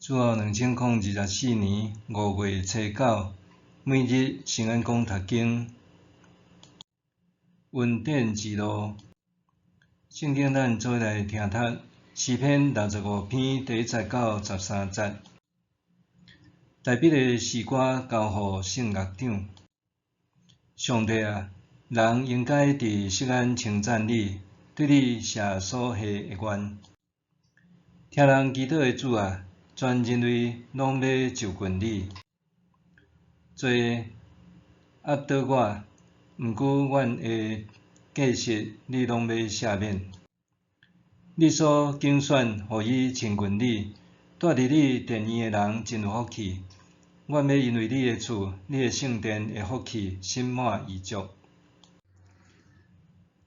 主后2024年5月初9，每日圣安宫读经，恩典之路。圣经咱做来听读诗篇65篇第1到13节。大笔的诗歌交予圣乐长。上帝啊，人应该伫錫安称赞你，对你写所下的愿。听人祈祷的主啊，全人类拢要就近你。做压倒我，毋过阮的过失你拢要赦免。你所拣选，予伊亲近你，住伫你殿院的人真有福气。阮要因为你的厝、你的圣殿的福气，心满意足。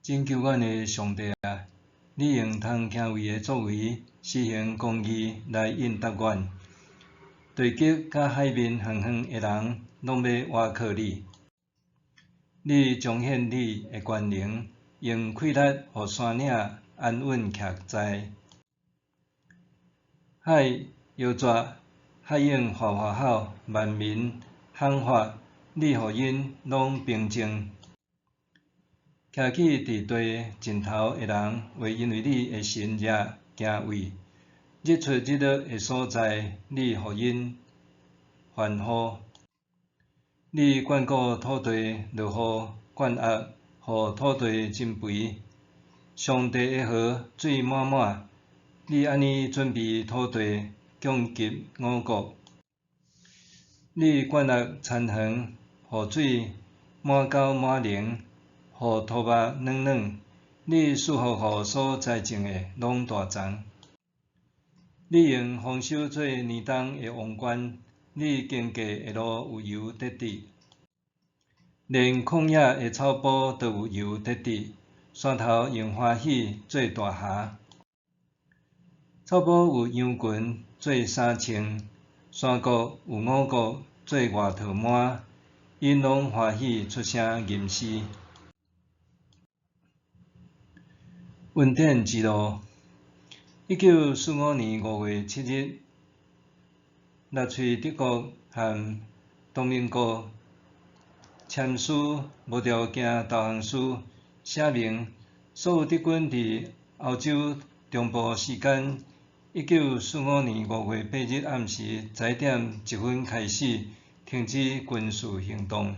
拯救阮的上帝啊，你用通行为的作为，施行公义来应答阮。地极甲海面远远的人，拢要倚靠你。你彰显你的权能，用气力予山岭安稳徛在。海摇绝，海涌哗哗吼，万民喊发，你予因拢平静。徛起伫地尽头的人，会因为你的神热惊畏。日出日落的所在，你予因欢呼。你眷顾土地落雨，灌压，予土地增肥。上帝的河水满满，你安尼准备土地，供给五国。你灌压田园，予水满沟满陵，予土木软软。你赐福予所栽种的，拢大长。你用丰收做年冬的王冠，你经过的路有油得滴，连旷野的草埔都有油得滴。山头用欢喜做大hà，草埔有羊群做衫穿，山谷有五谷做外套满，因拢欢喜出声吟诗。恩典之路。1945年5月7日，纳粹德国和东盟国签署无条件投降书，写明所有德军伫欧洲中部时间1945年5月8日暗时10点1分开始停止军事行动。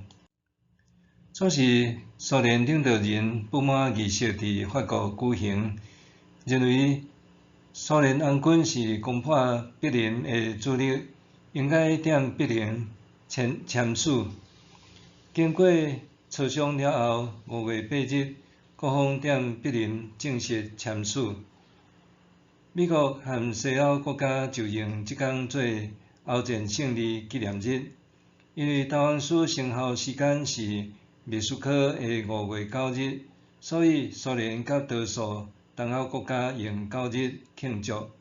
此时，苏联领导人不满仪式伫法国举行，认为苏联红军是攻破柏林的主力，应该踮柏林签署。经过磋商了后，5月8日，各方踮柏林正式签署。美国和西欧国家就用这天做欧战胜利纪念日，因为投降书生效时间是密苏科的5月9日，所以苏联甲多数东欧国家用9日庆祝。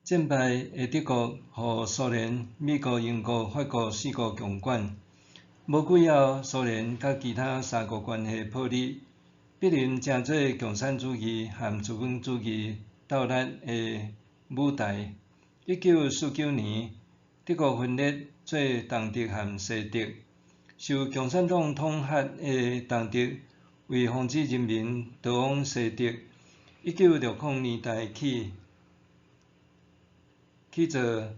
战败的德国予苏联、美国、英国、法国4国共管。无几后，苏联甲其他3国关系破裂，柏林成做共产主义和资本主义斗争的舞台。1949年，德国分裂做东德和西德，受共产党统辖的东德为防止人民逃往西德，1960年代起做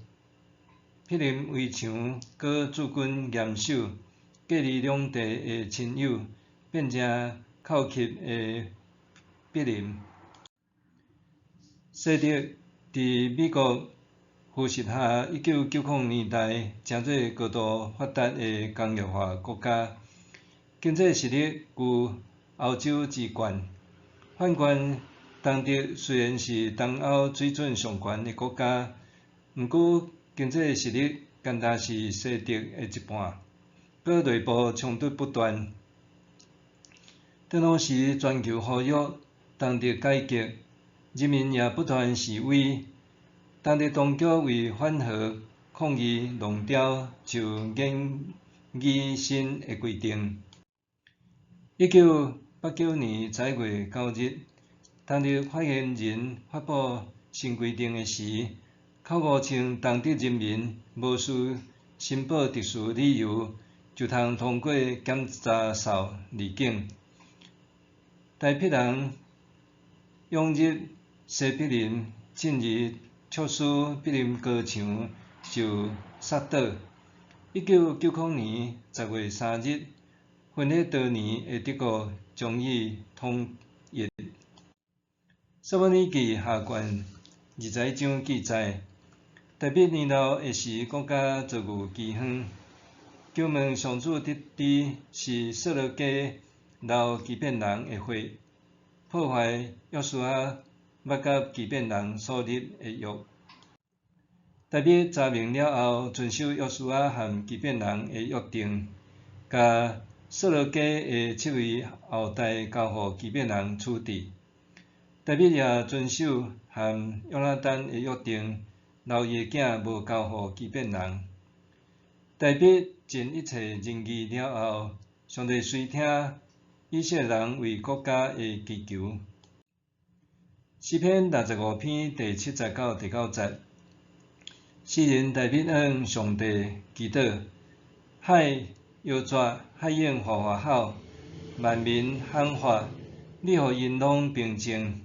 柏林围墙，搁驻军严守，隔离两地的亲友，变成扣吸的柏林。西德伫美国扶持下，1990年代成做高度发达的工业化国家，经济实力居欧洲之冠。反观东德，虽然是东欧水准上悬的国家，毋过经济实力干焦是西德的一半，搁内部冲突不断。当当时全球呼吁东德改革，人民也不断示威。东德当局为缓和抗议弄潮，就研议新的规定。1989年10月9日，东德发言人发布新规定的时，考误称当地人民无需申报特殊理由，就通通过检查哨入境。台北人涌入西北林，近日促使北林高墙受杀倒。1990年10月3日，分裂多年的德国终于统一。撒马尼记下卷21章记载，台北年老的时，国家造御基荒，求问上主得知是色罗家留基遍人的血，破坏约书亚捌甲基遍人所立的约。台北查明了后，遵守约书亚和基遍人的约定，甲色罗家的7位后代交予基遍人处置。台北也遵守和约拿单的约定，留伊的囝无交予基遍人。台北尽一切仁义了后，上帝垂听以色列人为国家的祈求。诗篇65篇第79、第9节。诗人大卫向上帝祈祷：海摇绝，海涌哗哗吼，万民喊发，你互因拢平静。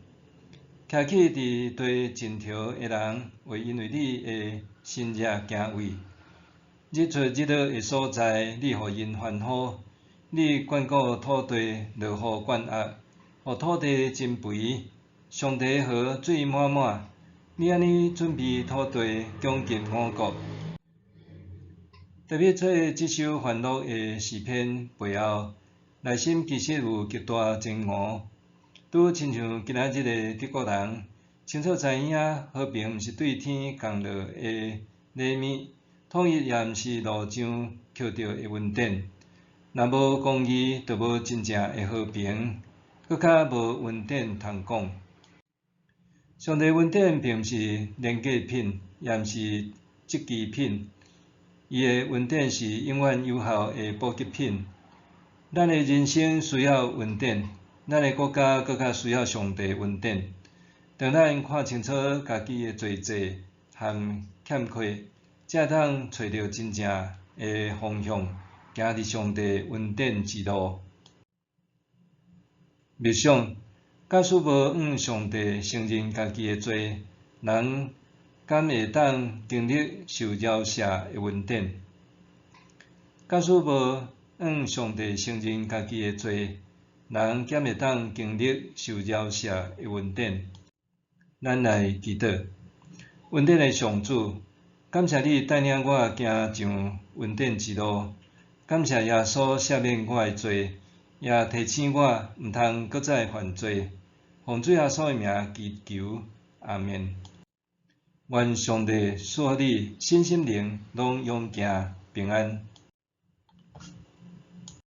徛起伫地尽头的人，会因为你的新热惊畏；日出日落的所在，你互因欢呼。你眷顾土地，落雨灌压，互土地增肥。上帝河水满满。你安尼准备土地，强劲五国。特别做这首欢乐的诗篇背后，内心其实有极大煎熬。拄亲像今仔日的德国人，清楚知影和平毋是对天降落的礼物，统一也毋是路上捡到的恩典。若无公义，就无真正的和平，搁较无恩典通讲。上帝恩典并毋是廉价品，也毋是积极品，伊的恩典是永远有效的补给品。咱的人生需要恩典，咱的国家搁较需要上帝恩典。当咱看清楚家己的罪责和欠缺，才通找到真正的方向，行伫上帝恩典之路。默想。假使无向上帝承认家己的罪，人敢会当经历受饶赦的恩典？假使无向上帝承认家己的罪，人敢会当经历受饶赦的恩典？咱来祈祷。恩典的上主，感谢你带领我行上恩典之路，感谢耶稣赦免我的罪。也提醒我毋通搁再犯罪，奉主耶稣的名祈求，阿们。愿上帝赐予你身心灵拢勇健平安。